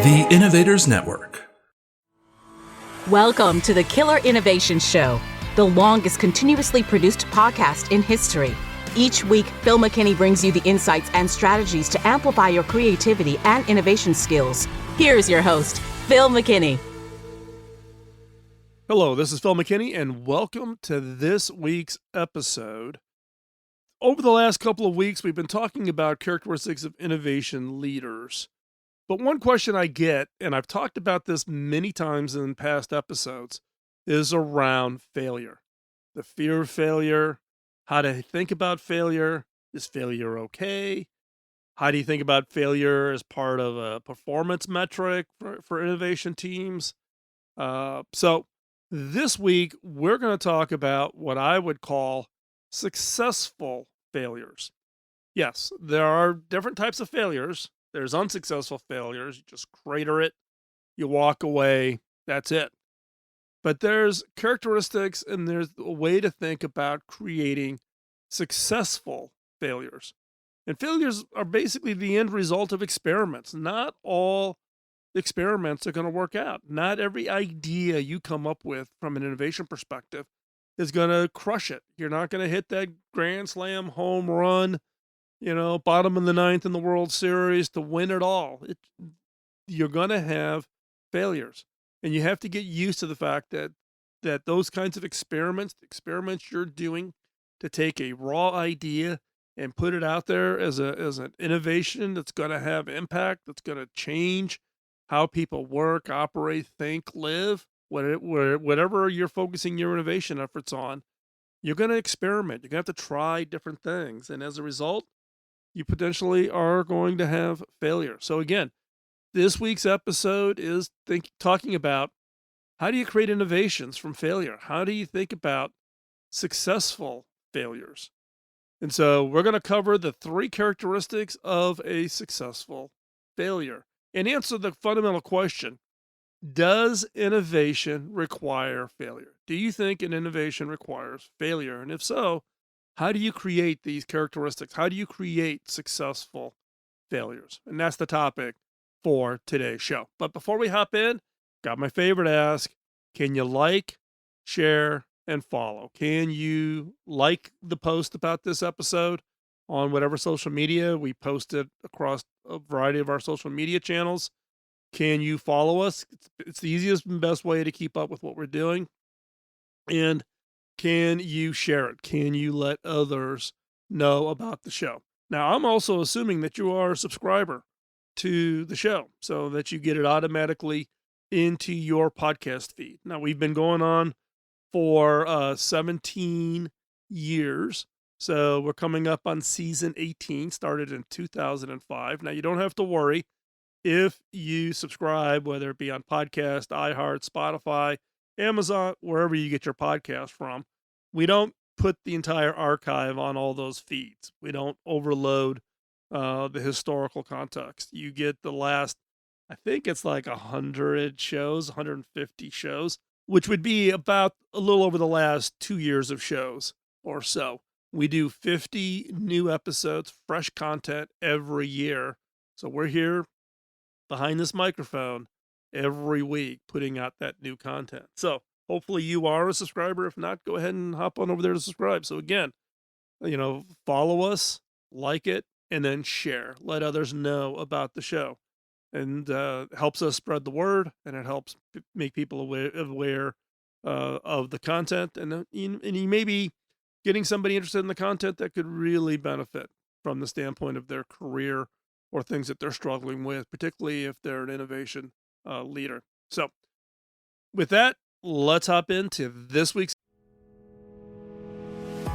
The Innovators Network. Welcome to the Killer Innovation Show, the longest continuously produced podcast in history. Each week, Phil McKinney brings you the insights and strategies to amplify your creativity and innovation skills. Here's your host, Phil McKinney. Hello, this is Phil McKinney, and welcome to this week's episode. Over the last couple of weeks, we've been talking about characteristics of innovation leaders. But one question I get, and I've talked about this many times in past episodes, is around failure. The fear of failure, how to think about failure. Is failure okay? How do you think about failure as part of a performance metric for innovation teams? So this week, we're going to talk about what I would call successful failures. Yes, there are different types of failures. There's unsuccessful failures. You just crater it, you walk away, that's it. But there's characteristics and there's a way to think about creating successful failures. And failures are basically the end result of experiments. Not all experiments are going to work out. Not every idea you come up with from an innovation perspective is going to crush it. You're not going to hit that grand slam home run, bottom of the ninth in the World Series to win it all. You're going to have failures. And you have to get used to the fact that those kinds of experiments you're doing to take a raw idea and put it out there as an innovation that's going to have impact, that's going to change how people work, operate, think, live, whatever you're focusing your innovation efforts on, you're going to experiment. You're going to have to try different things. And as a result, you potentially are going to have failure. So again, this week's episode is talking about how do you create innovations from failure? How do you think about successful failures? And so we're going to cover the 3 characteristics of a successful failure and answer the fundamental question: does innovation require failure? Do you think an innovation requires failure? And if so, how do you create these characteristics? How do you create successful failures? And that's the topic for today's show. But before we hop in, got my favorite ask: can you like, share, and follow? Can you like the post about this episode on whatever social media we posted across a variety of our social media channels? Can you follow us? It's the easiest and best way to keep up with what we're doing. And can you share it? Can you let others know about the show? Now, I'm also assuming that you are a subscriber to the show so that you get it automatically into your podcast feed. Now, we've been going on for 17 years. So we're coming up on season 18, started in 2005. Now, you don't have to worry if you subscribe, whether it be on podcast, iHeart, Spotify, Amazon, wherever you get your podcast from. We don't put the entire archive on all those feeds. We don't overload the historical context. You get the last, I think it's like 100 shows, 150 shows, which would be about a little over the last 2 years of shows or so. We do 50 new episodes, fresh content every year. So we're here behind this microphone every week putting out that new content. So hopefully you are a subscriber. If not, go ahead and hop on over there to subscribe. So again, follow us, like it, and then share. Let others know about the show. And helps us spread the word, and it helps make people aware of the content. And you may be getting somebody interested in the content that could really benefit from the standpoint of their career or things that they're struggling with, particularly if they're an innovation leader. So with that, let's hop into this week's.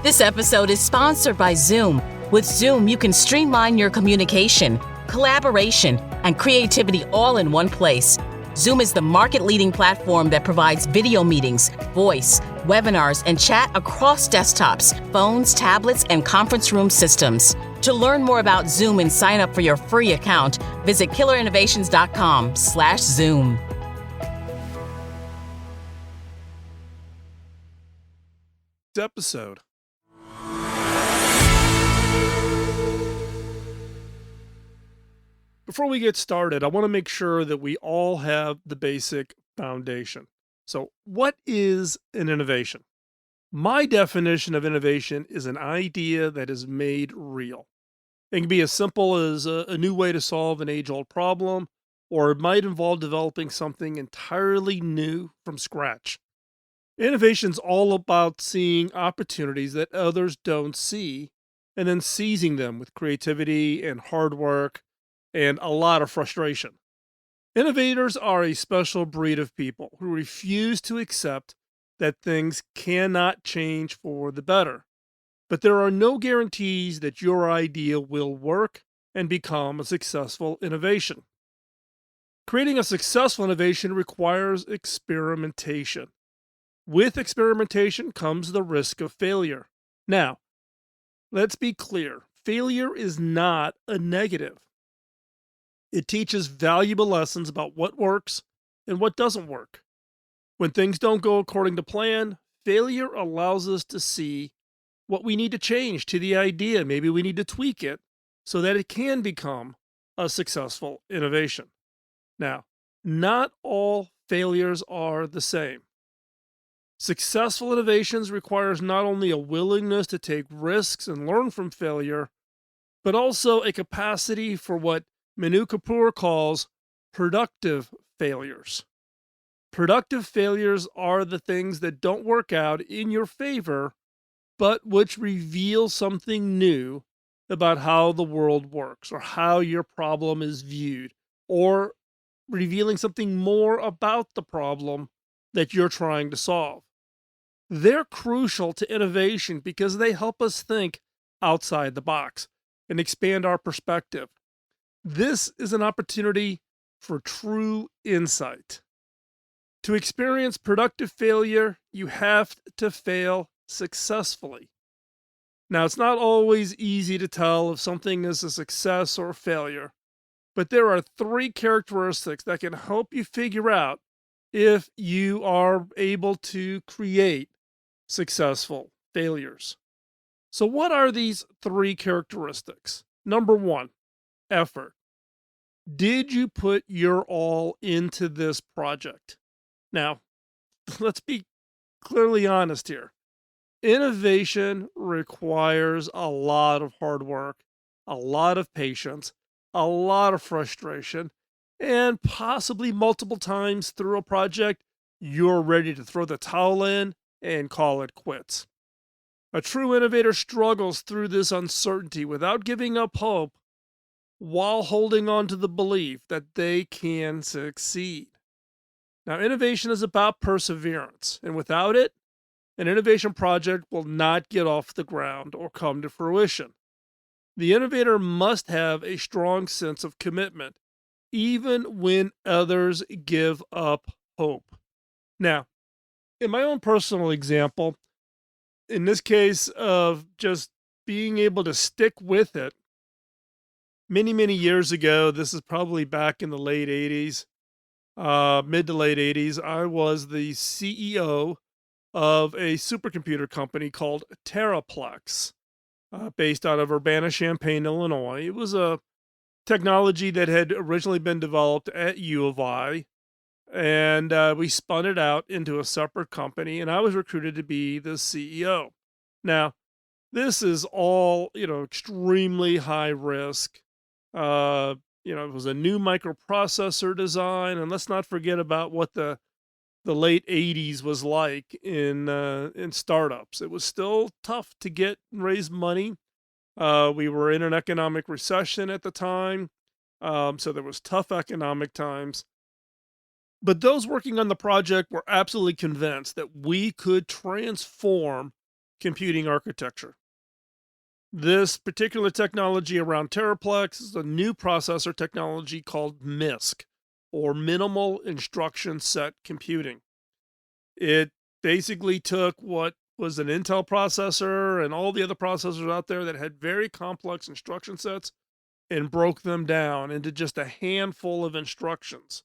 This episode is sponsored by Zoom. With Zoom, you can streamline your communication, collaboration, and creativity all in one place. Zoom is the market-leading platform that provides video meetings, voice, webinars, and chat across desktops, phones, tablets, and conference room systems. To learn more about Zoom and sign up for your free account, visit killerinnovations.com/Zoom. Episode. Before we get started, I want to make sure that we all have the basic foundation. So, what is an innovation? My definition of innovation is an idea that is made real. It can be as simple as a new way to solve an age old problem, or it might involve developing something entirely new from scratch. Innovation's all about seeing opportunities that others don't see and then seizing them with creativity and hard work and a lot of frustration. Innovators are a special breed of people who refuse to accept that things cannot change for the better. But there are no guarantees that your idea will work and become a successful innovation. Creating a successful innovation requires experimentation. With experimentation comes the risk of failure. Now, let's be clear, failure is not a negative. It teaches valuable lessons about what works and what doesn't work. When things don't go according to plan, failure allows us to see what we need to change to the idea. Maybe we need to tweak it so that it can become a successful innovation. Now, not all failures are the same. Successful innovations requires not only a willingness to take risks and learn from failure, but also a capacity for what Manu Kapoor calls productive failures. Productive failures are the things that don't work out in your favor, but which reveal something new about how the world works or how your problem is viewed, or revealing something more about the problem that you're trying to solve. They're crucial to innovation because they help us think outside the box and expand our perspective. This is an opportunity for true insight. To experience productive failure, you have to fail successfully. Now, it's not always easy to tell if something is a success or a failure, but there are 3 characteristics that can help you figure out if you are able to create successful failures. So, what are these 3 characteristics? Number 1, effort. Did you put your all into this project? Now, let's be clearly honest here. Innovation requires a lot of hard work, a lot of patience, a lot of frustration, and possibly multiple times through a project, you're ready to throw the towel in and call it quits. A true innovator struggles through this uncertainty without giving up hope while holding on to the belief that they can succeed. Now, innovation is about perseverance, and without it, an innovation project will not get off the ground or come to fruition. The innovator must have a strong sense of commitment, even when others give up hope. Now, in my own personal example, in this case of just being able to stick with it, many years ago, this is probably back in the late 80s, mid to late 80s, I was the CEO of a supercomputer company called Terraplex, based out of Urbana-Champaign, Illinois. It was a technology that had originally been developed at U of I, and we spun it out into a separate company, and I was recruited to be the CEO. Now, this is all, extremely high risk. It was a new microprocessor design, and let's not forget about what the late 80s was like in startups. It was still tough to get and raise money. We were in an economic recession at the time, so there was tough economic times. But those working on the project were absolutely convinced that we could transform computing architecture. This particular technology around Terraplex is a new processor technology called MISC, or Minimal Instruction Set Computing. It basically took what was an Intel processor and all the other processors out there that had very complex instruction sets and broke them down into just a handful of instructions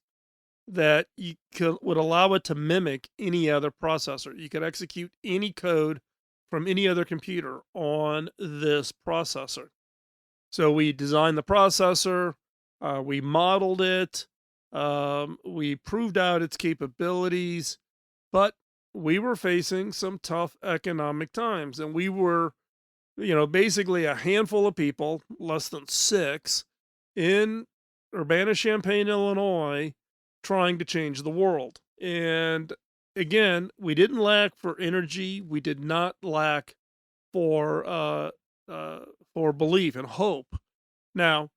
that would allow it to mimic any other processor. You could execute any code from any other computer on this processor. So we designed the processor, We modeled it. We proved out its capabilities, but we were facing some tough economic times, and we were, basically a handful of people, less than six, in Urbana-Champaign, Illinois, trying to change the world. And again, we didn't lack for energy. We did not lack for belief and hope. Now,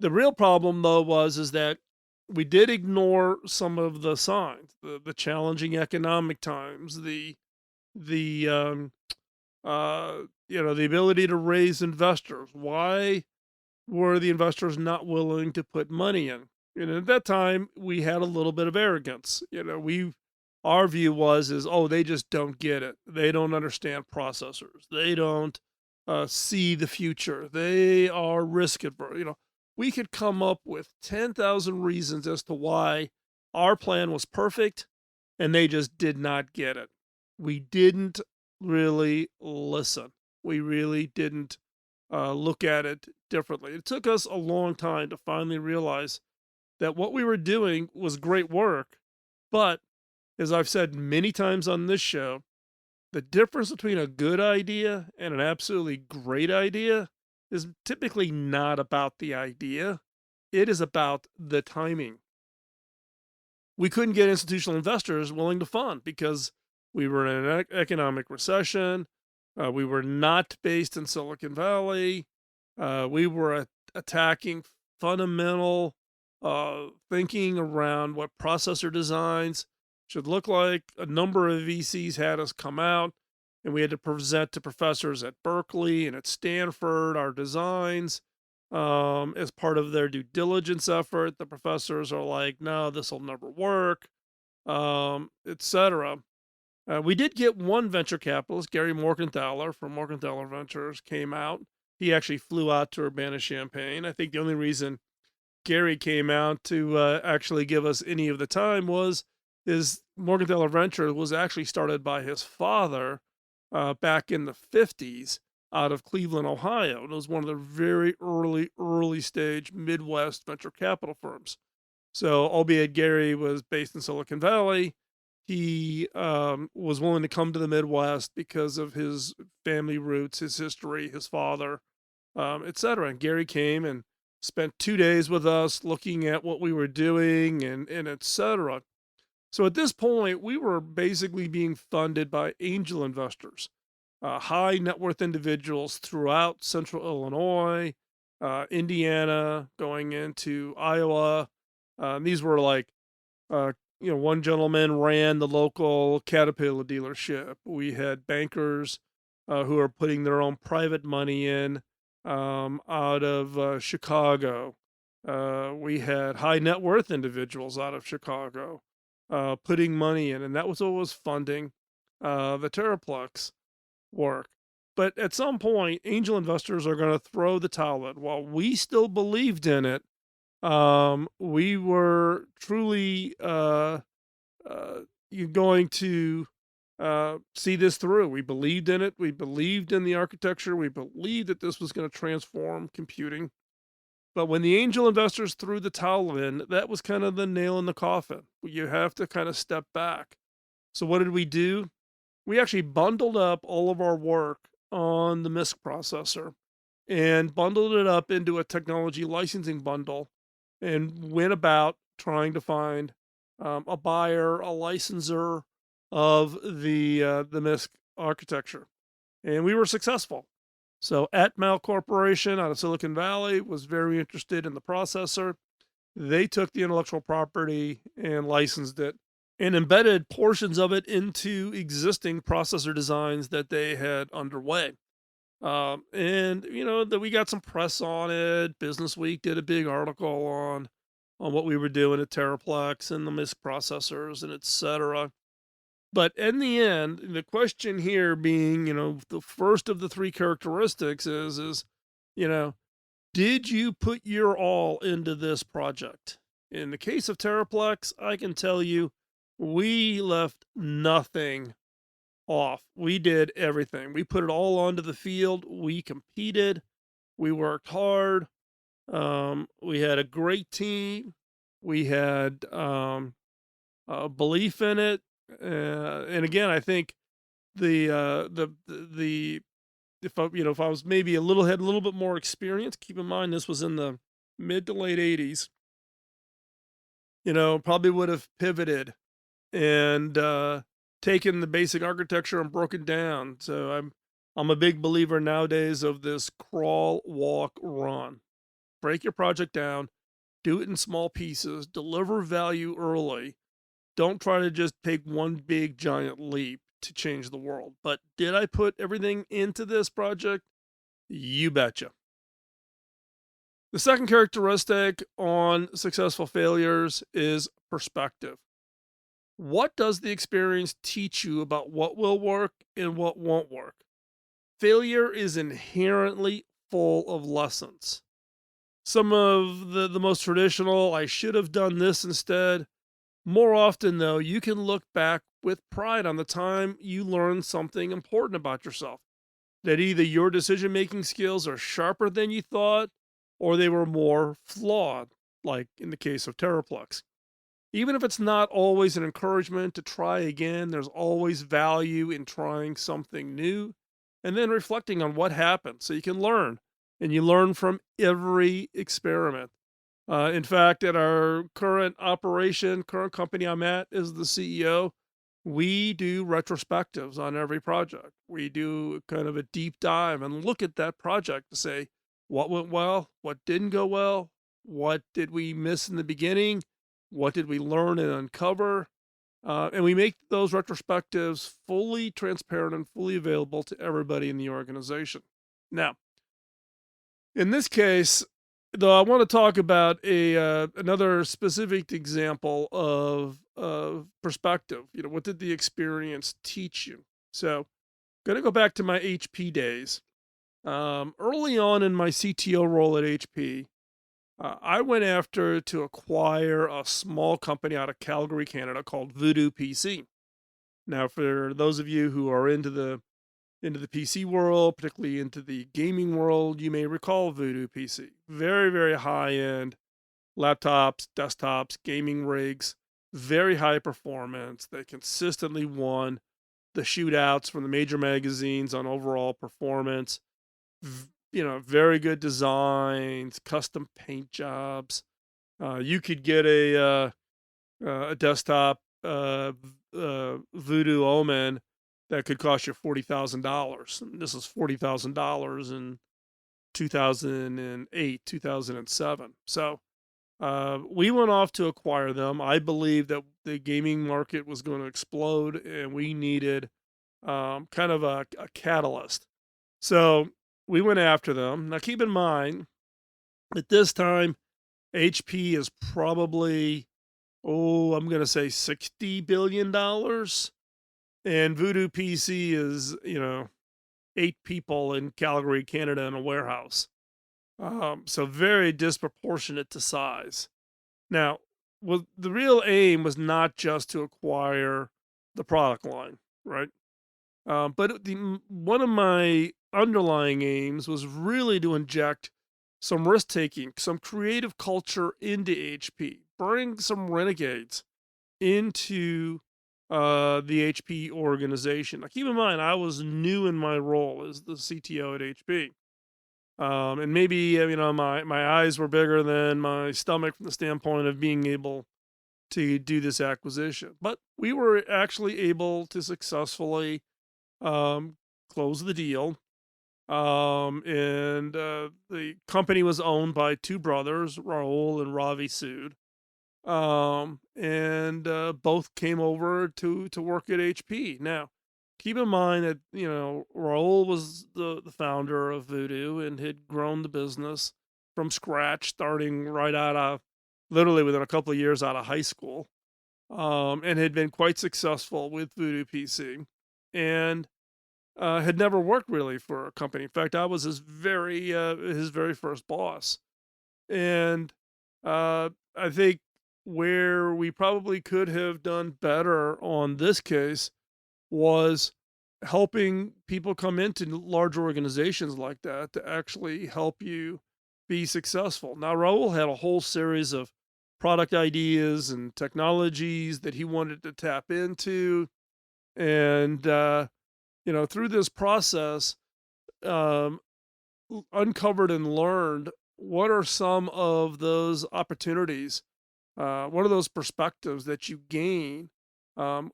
the real problem though is that we did ignore some of the signs, the challenging economic times, the the ability to raise investors. Why were the investors not willing to put money in? And at that time, we had a little bit of arrogance. Our view is, oh, they just don't get it. They don't understand processors. They don't see the future. They are risk averse. We could come up with 10,000 reasons as to why our plan was perfect and they just did not get it. We didn't really listen. We really didn't look at it differently. It took us a long time to finally realize that what we were doing was great work. But as I've said many times on this show, the difference between a good idea and an absolutely great idea is typically not about the idea. It is about the timing. We couldn't get institutional investors willing to fund because we were in an economic recession. We were not based in Silicon Valley. We were attacking fundamental thinking around what processor designs should look like. A number of VCs had us come out, and we had to present to professors at Berkeley and at Stanford our designs as part of their due diligence effort. The professors are like, no, this will never work, etc. We did get one venture capitalist, Gary Morgenthaler from Morgenthaler Ventures, came out. He actually flew out to Urbana-Champaign. I think the only reason Gary came out to actually give us any of the time was his Morgenthaler Ventures was actually started by his father back in the 50s out of Cleveland, Ohio. And it was one of the very early stage Midwest venture capital firms. So, albeit Gary was based in Silicon Valley, he was willing to come to the Midwest because of his family roots, his history, his father, etc. And Gary came and spent 2 days with us looking at what we were doing and etc. So at this point, we were basically being funded by angel investors, high net worth individuals throughout central Illinois, Indiana, going into Iowa. These were like, one gentleman ran the local Caterpillar dealership. We had bankers who are putting their own private money in out of Chicago. We had high net worth individuals out of Chicago putting money in, and that was what was funding the Terraplex work. But at some point, angel investors are going to throw the towel in. While we still believed in it, we were truly going to see this through. We believed in it. We believed in the architecture. We believed that this was going to transform computing. But when the angel investors threw the towel in, that was kind of the nail in the coffin. You have to kind of step back. So what did we do? We actually bundled up all of our work on the MISC processor and bundled it up into a technology licensing bundle and went about trying to find a buyer, a licensor of the MISC architecture. And we were successful. So Atmel Corporation out of Silicon Valley was very interested in the processor. They took the intellectual property and licensed it and embedded portions of it into existing processor designs that they had underway. That we got some press on it. Business Week did a big article on what we were doing at Terraplex and the MISC processors and etc. But in the end, the question here being, the first of the three characteristics is, did you put your all into this project? In the case of Terraplex, I can tell you, we left nothing off. We did everything. We put it all onto the field. We competed. We worked hard. We had a great team. We had a belief in it, and again, I think the if I was maybe had a little bit more experience. Keep in mind this was in the mid to late '80s. Probably would have pivoted and taken the basic architecture and broke it down. So I'm a big believer nowadays of this crawl, walk, run. Break your project down, do it in small pieces, deliver value early. Don't try to just take one big giant leap to change the world. But did I put everything into this project? You betcha. The second characteristic on successful failures is perspective. What does the experience teach you about what will work and what won't work? Failure is inherently full of lessons. Some of the most traditional, I should have done this instead. More often, though, you can look back with pride on the time you learned something important about yourself. That either your decision making skills are sharper than you thought, or they were more flawed, like in the case of Terraplex. Even if it's not always an encouragement to try again, there's always value in trying something new and then reflecting on what happened so you can learn. And you learn from every experiment. In fact, at our current company I'm at as the CEO, we do retrospectives on every project. We do kind of a deep dive and look at that project to say what went well, what didn't go well, what did we miss in the beginning, what did we learn and uncover, and we make those retrospectives fully transparent and fully available to everybody in the organization. Now, in this case, though, I want to talk about a another specific example of perspective. What did the experience teach you? So, going to go back to my HP days. Early on in my CTO role at HP, I went after to acquire a small company out of Calgary, Canada called Voodoo PC. Now, for those of you who are into the PC world, particularly into the gaming world, you may recall Voodoo PC. Very, very high end laptops, desktops, gaming rigs, very high performance. They consistently won the shootouts from the major magazines on overall performance. Very good designs, custom paint jobs. You could get a desktop Voodoo Omen that could cost you $40,000. This is $40,000 in 2008, 2007. So we went off to acquire them. I believe that the gaming market was going to explode, and we needed kind of a catalyst. So we went after them. Now, keep in mind, at this time, HP is probably, I'm going to say $60 billion. And Voodoo PC is, 8 people in Calgary, Canada in a warehouse. So very disproportionate to size. Now, the real aim was not just to acquire the product line, right? But one of my underlying aims was really to inject some risk taking, some creative culture into HP, bring some renegades into the HP organization. Now, keep in mind, I was new in my role as the CTO at HP. And maybe, my eyes were bigger than my stomach from the standpoint of being able to do this acquisition. But we were actually able to successfully close the deal. And the company was owned by two brothers, Raul and Ravi Sood. And both came over to work at HP. Now, keep in mind that, Raul was the founder of Voodoo and had grown the business from scratch, starting right out of, literally within a couple of years out of high school, and had been quite successful with Voodoo PC, and had never worked really for a company. In fact, I was his very first boss. And I think where we probably could have done better on this case was helping people come into large organizations like that to actually help you be successful. Now, Raul had a whole series of product ideas and technologies that he wanted to tap into. And, through this process, um, uncovered and learned what are some of those opportunities, what are those perspectives that you gain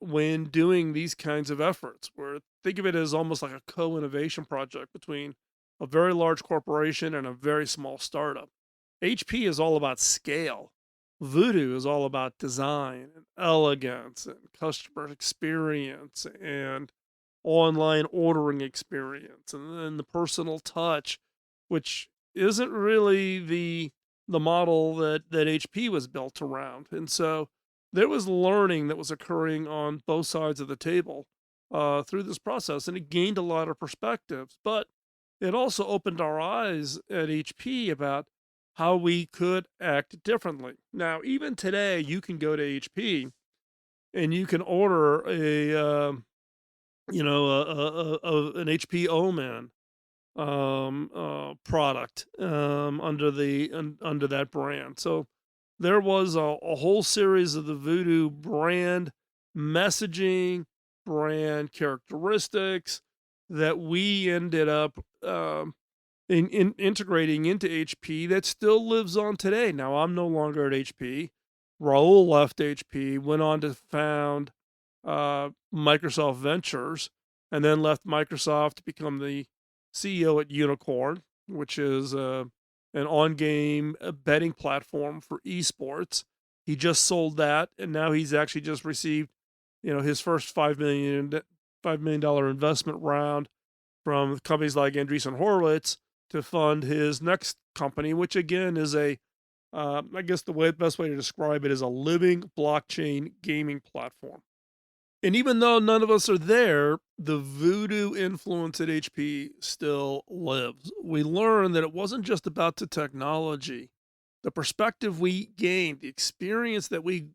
when doing these kinds of efforts, where think of it as almost like a co-innovation project between a very large corporation and a very small startup. HP is all about scale. Voodoo is all about design and elegance and customer experience and online ordering experience and then the personal touch, which isn't really the model that HP was built around. And so there was learning that was occurring on both sides of the table through this process, and it gained a lot of perspectives. But it also opened our eyes at HP about how we could act differently. Now, even today, you can go to HP and you can order an HP Omen product under that brand. So there was a whole series of the Voodoo brand messaging, brand characteristics that we ended up integrating into HP that still lives on today. Now, I'm no longer at HP. Raul left HP, went on to found Microsoft Ventures, and then left Microsoft to become the CEO at Unicorn, which is an on-game betting platform for esports. He just sold that, and now he's actually just received, his first $5 million investment round from companies like Andreessen Horowitz to fund his next company, which again is I guess best way to describe it is a living blockchain gaming platform. And even though none of us are there, the Voodoo influence at HP still lives. We learned that it wasn't just about the technology, the perspective we gained, the experience that we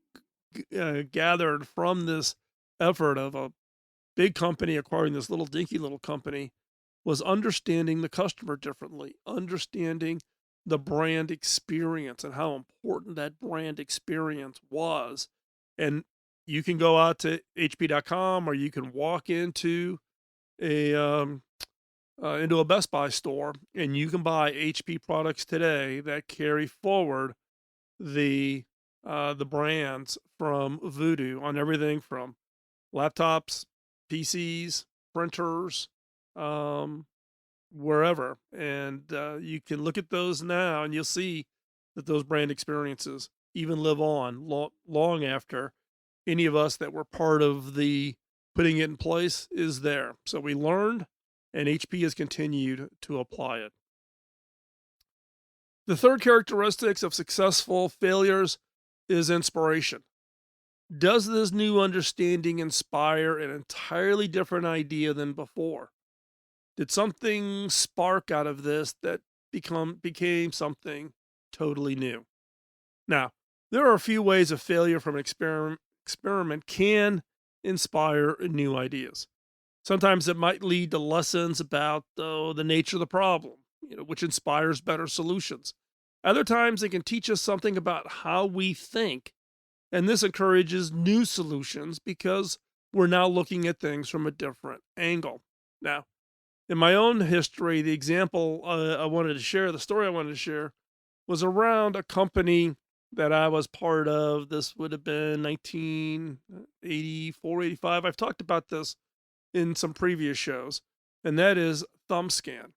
gathered from this effort of a big company acquiring this little dinky little company was understanding the customer differently, understanding the brand experience and how important that brand experience was. And you can go out to hp.com or you can walk into a Best Buy store and you can buy HP products today that carry forward the brands from Voodoo on everything from laptops, PCs, printers, wherever. And you can look at those now and you'll see that those brand experiences even live on long after any of us that were part of the putting it in place is there. So we learned, and HP has continued to apply it. The third characteristics of successful failures is inspiration. Does this new understanding inspire an entirely different idea than before? Did something spark out of this that became something totally new? Now, there are a few ways a failure from an experiment can inspire new ideas. Sometimes it might lead to lessons about the nature of the problem, which inspires better solutions. Other times it can teach us something about how we think, and this encourages new solutions because we're now looking at things from a different angle. Now, in my own history, the example the story I wanted to share was around a company that I was part of. This would have been 1984, 85. I've talked about this in some previous shows, and that is ThumbScan.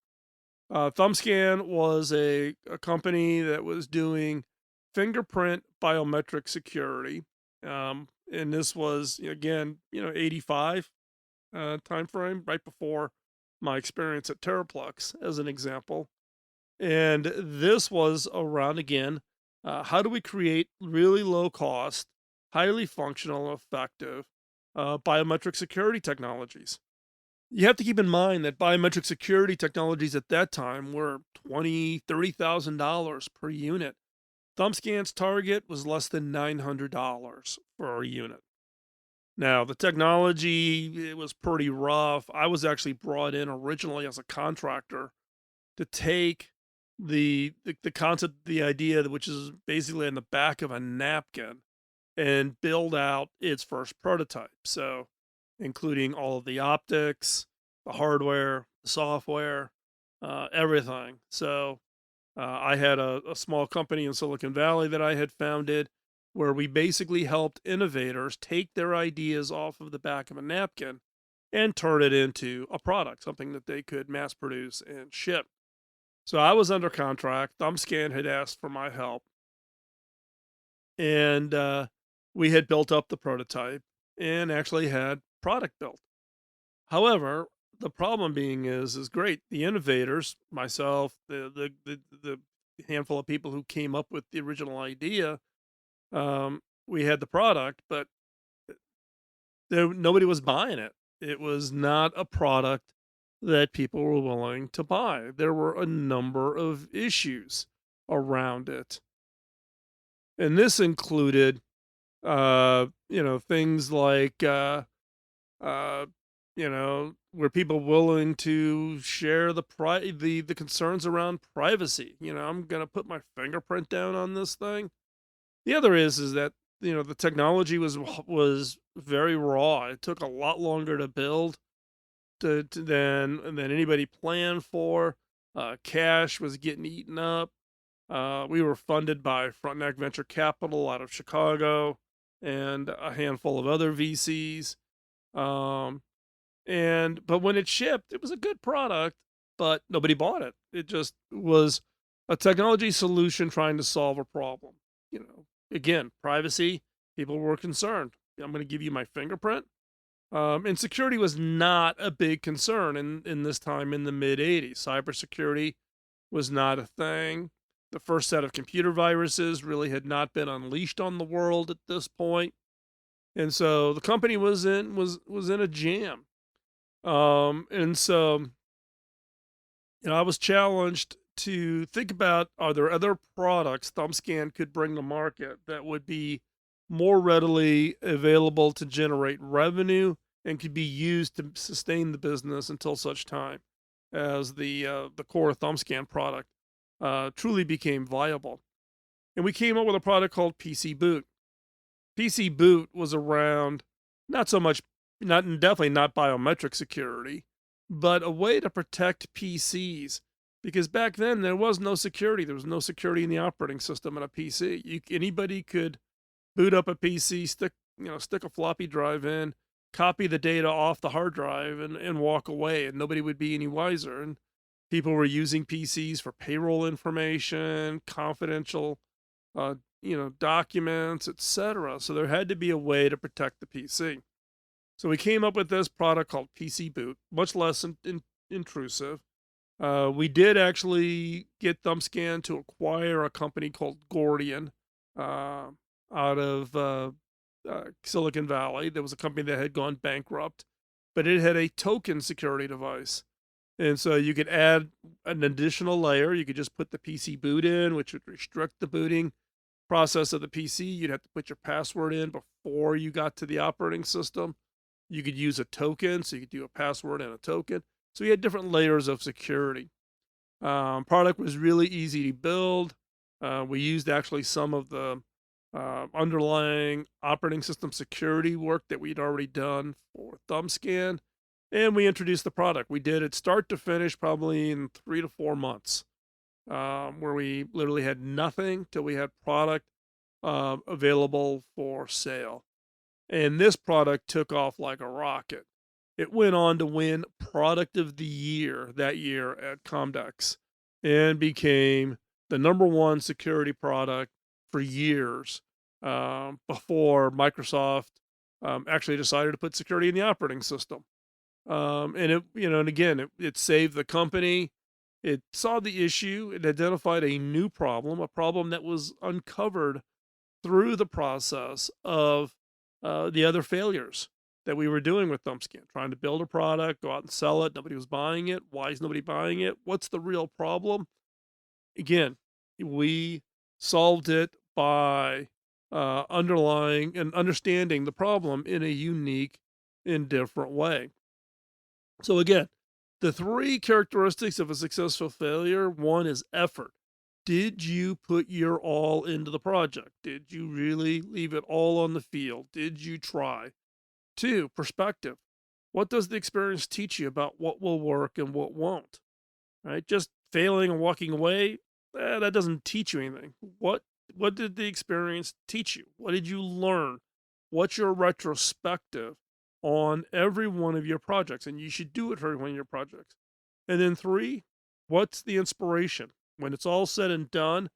ThumbScan was a company that was doing fingerprint biometric security. And this was, again, 85 timeframe, right before my experience at Terraplex, as an example. And this was around, again, how do we create really low cost, highly functional, effective biometric security technologies? You have to keep in mind that biometric security technologies at that time were $20,000, $30,000 per unit. ThumbScan's target was less than $900 for a unit. Now, the technology, it was pretty rough. I was actually brought in originally as a contractor to take the concept, the idea, which is basically in the back of a napkin, and build out its first prototype. So, including all of the optics, the hardware, the software, everything. So, I had a small company in Silicon Valley that I had founded where we basically helped innovators take their ideas off of the back of a napkin and turn it into a product, something that they could mass produce and ship. So I was under contract. ThumbScan had asked for my help, and we had built up the prototype and actually had product built. However, the problem being is great. The innovators, myself, the handful of people who came up with the original idea, we had the product, but nobody was buying it. It was not a product that people were willing to buy. There were a number of issues around it, and this included, things like, uh, were people willing to share the concerns around privacy? I'm gonna put my fingerprint down on this thing. The other is that, the technology was very raw. It took a lot longer to build than anybody planned for. Cash was getting eaten up. We were funded by Frontenac Venture Capital out of Chicago and a handful of other VCs. Um, but when it shipped, it was a good product, but nobody bought it. It just was a technology solution trying to solve a problem. Again, privacy, people were concerned. I'm going to give you my fingerprint. And security was not a big concern in this time in the mid 80s. Cybersecurity was not a thing. The first set of computer viruses really had not been unleashed on the world at this point. And so the company was in a jam. And so, I was challenged to think about, are there other products ThumbScan could bring to market that would be more readily available to generate revenue and could be used to sustain the business until such time as the core ThumbScan product truly became viable. And we came up with a product called PC Boot. PC Boot was around, not so much, not definitely not biometric security, but a way to protect PCs. Because back then there was no security. There was no security in the operating system in a PC. Anybody could boot up a PC, stick a floppy drive in, copy the data off the hard drive, and walk away, and nobody would be any wiser. And people were using PCs for payroll information, confidential, documents, etc. So there had to be a way to protect the PC. So we came up with this product called PC Boot, much less intrusive. We did actually get ThumbScan to acquire a company called Gordian out of Silicon Valley. There was a company that had gone bankrupt, but it had a token security device. And so you could add an additional layer. You could just put the PC boot in, which would restrict the booting process of the PC. You'd have to put your password in before you got to the operating system. You could use a token, so you could do a password and a token. So you had different layers of security. Product was really easy to build. We used actually some of the underlying operating system security work that we'd already done for ThumbScan, and we introduced the product. We did it start to finish probably in 3 to 4 months, where we literally had nothing till we had product available for sale. And this product took off like a rocket. It went on to win Product of the Year that year at Comdex and became the number one security product for years before Microsoft actually decided to put security in the operating system. And it saved the company. It saw the issue. It identified a new problem, a problem that was uncovered through the process of the other failures that we were doing with ThumbScan, trying to build a product, go out and sell it. Nobody was buying it. Why is nobody buying it? What's the real problem? Again, we solved it by underlying and understanding the problem in a unique and different way. So again, The three characteristics of a successful failure: one is effort. Did you put your all into the project? Did you really leave it all on the field? Did you try? Two, perspective. What does the experience teach you about what will work and what won't? Right? Just failing and walking away, that doesn't teach you anything. What did the experience teach you? What did you learn? What's your retrospective on every one of your projects? And you should do it for every one of your projects. And then three, what's the inspiration? When it's all said and done,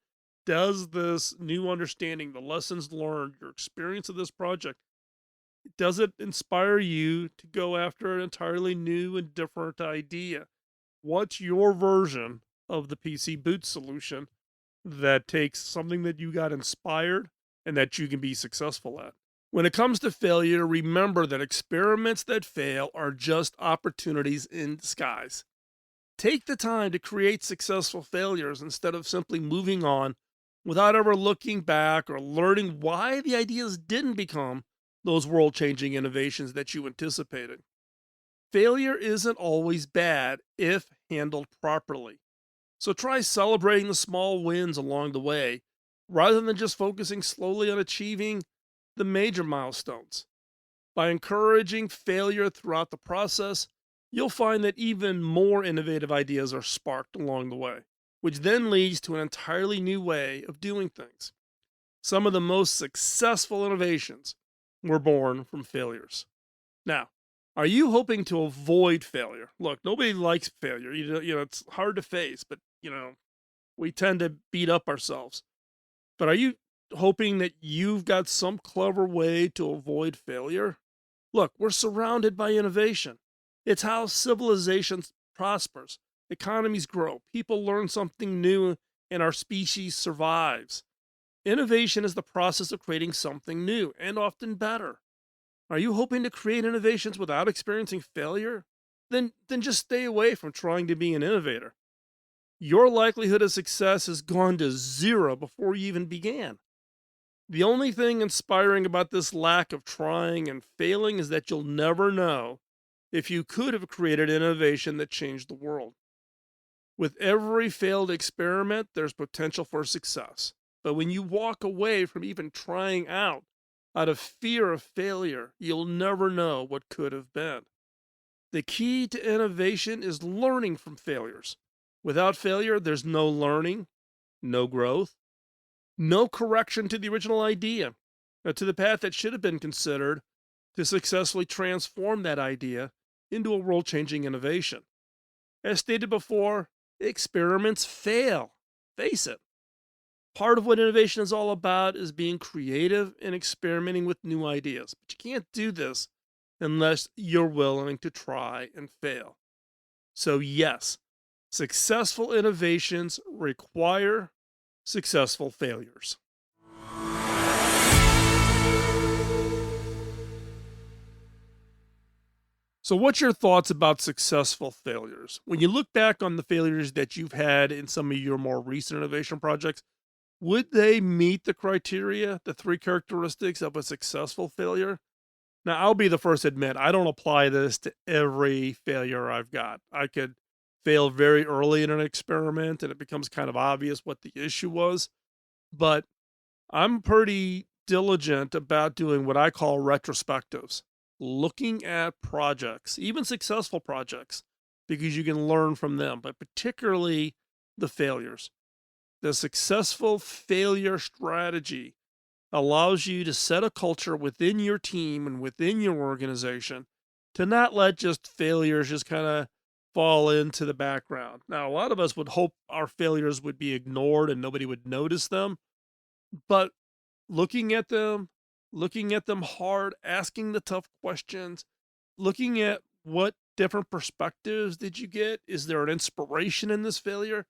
does this new understanding, the lessons learned, your experience of this project, does it inspire you to go after an entirely new and different idea? What's your version of the PC boot solution that takes something that you got inspired and that you can be successful at? When it comes to failure, remember that experiments that fail are just opportunities in disguise. Take the time to create successful failures instead of simply moving on without ever looking back or learning why the ideas didn't become those world-changing innovations that you anticipated. Failure isn't always bad if handled properly. So try celebrating the small wins along the way rather than just focusing slowly on achieving the major milestones. By encouraging failure throughout the process, you'll find that even more innovative ideas are sparked along the way, which then leads to an entirely new way of doing things. Some of the most successful innovations were born from failures. Now, are you hoping to avoid failure? Look, nobody likes failure. It's hard to face, but we tend to beat up ourselves. But are you hoping that you've got some clever way to avoid failure? Look, we're surrounded by innovation. It's how civilization prospers, economies grow, people learn something new, and our species survives. Innovation is the process of creating something new and often better. Are you hoping to create innovations without experiencing failure? Then just stay away from trying to be an innovator. Your likelihood of success has gone to zero before you even began. The only thing inspiring about this lack of trying and failing is that you'll never know if you could have created innovation that changed the world. With every failed experiment, there's potential for success. But when you walk away from even trying out of fear of failure, you'll never know what could have been. The key to innovation is learning from failures. Without failure, there's no learning, no growth, no correction to the original idea, or to the path that should have been considered to successfully transform that idea into a world-changing innovation. As stated before, experiments fail. Face it. Part of what innovation is all about is being creative and experimenting with new ideas. But you can't do this unless you're willing to try and fail. So yes, successful innovations require successful failures. So what's your thoughts about successful failures? When you look back on the failures that you've had in some of your more recent innovation projects, would they meet the criteria, the three characteristics of a successful failure? Now, I'll be the first to admit, I don't apply this to every failure I've got. I could fail very early in an experiment and it becomes kind of obvious what the issue was. But I'm pretty diligent about doing what I call retrospectives, looking at projects, even successful projects, because you can learn from them, but particularly the failures. The successful failure strategy allows you to set a culture within your team and within your organization to not let just failures just kind of fall into the background. Now, a lot of us would hope our failures would be ignored and nobody would notice them, but looking at them hard, asking the tough questions, looking at what different perspectives did you get? Is there an inspiration in this failure?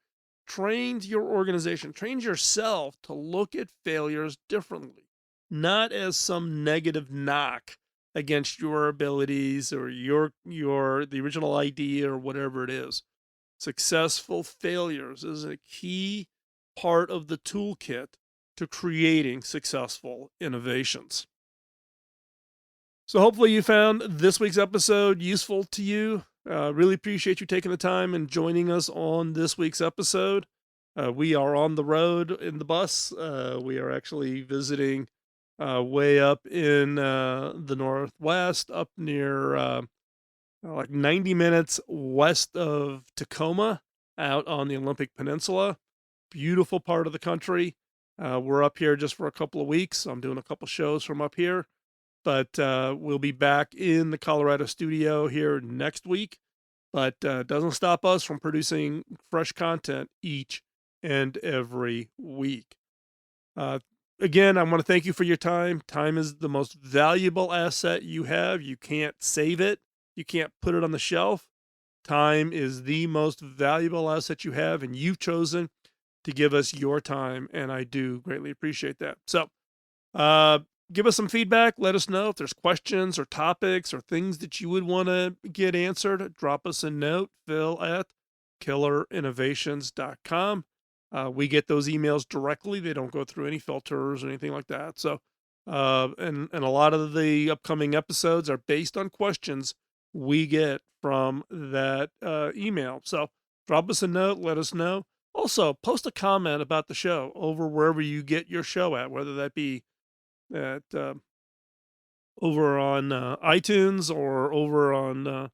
Trains your organization, trains yourself to look at failures differently, not as some negative knock against your abilities or the original idea or whatever it is. Successful failures is a key part of the toolkit to creating successful innovations. So hopefully you found this week's episode useful to you. Really appreciate you taking the time and joining us on this week's episode. We are on the road in the bus. We are actually visiting way up in the Northwest, up near like 90 minutes west of Tacoma, out on the Olympic Peninsula. Beautiful part of the country. We're up here just for a couple of weeks. I'm doing a couple shows from up here, but we'll be back in the Colorado studio here next week. But doesn't stop us from producing fresh content each and every week. Again, I want to thank you for your time. Time is the most valuable asset you have. You can't save it. You can't put it on the shelf. Time is the most valuable asset you have, and you've chosen to give us your time, and I do greatly appreciate that. So give us some feedback. Let us know if there's questions or topics or things that you would want to get answered. Drop us a note, phil@killerinnovations.com. We get those emails directly. They don't go through any filters or anything like that. So, and a lot of the upcoming episodes are based on questions we get from that email. So drop us a note, let us know. Also, post a comment about the show over wherever you get your show at, whether that be at over on iTunes or over on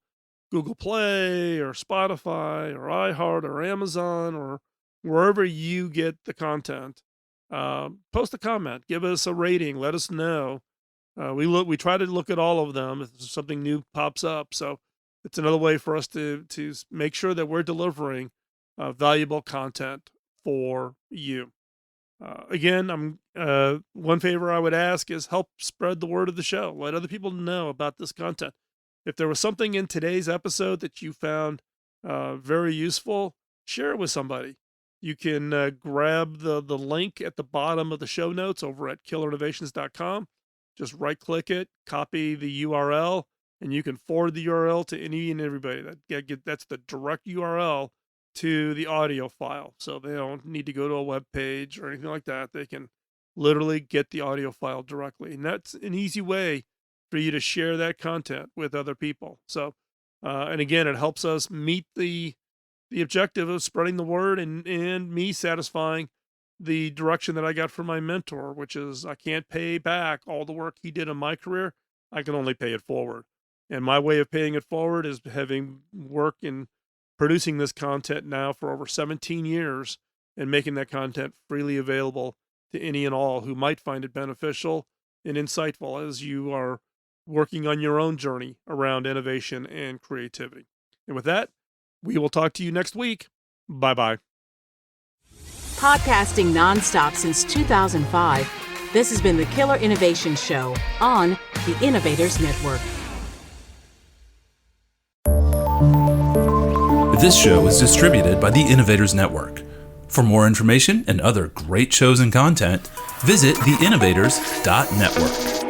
Google Play or Spotify or iHeart or Amazon or wherever you get the content. Post a comment, give us a rating, let us know. We try to look at all of them if something new pops up. So it's another way for us to make sure that we're delivering valuable content for you. Again, one favor I would ask is help spread the word of the show. Let other people know about this content. If there was something in today's episode that you found very useful, share it with somebody. You can grab the link at the bottom of the show notes over at killerinnovations.com. Just right-click it, copy the URL, and you can forward the URL to any and everybody. That's the direct URL to the audio file. So they don't need to go to a web page or anything like that. They can literally get the audio file directly. And that's an easy way for you to share that content with other people. So, and again, it helps us meet the objective of spreading the word and me satisfying the direction that I got from my mentor, which is I can't pay back all the work he did in my career. I can only pay it forward. And my way of paying it forward is having work in producing this content now for over 17 years and making that content freely available to any and all who might find it beneficial and insightful as you are working on your own journey around innovation and creativity. And with that, we will talk to you next week. Bye-bye. Podcasting nonstop since 2005, this has been the Killer Innovation Show on the Innovators Network. This show is distributed by the Innovators Network. For more information and other great shows and content, visit theinnovators.network.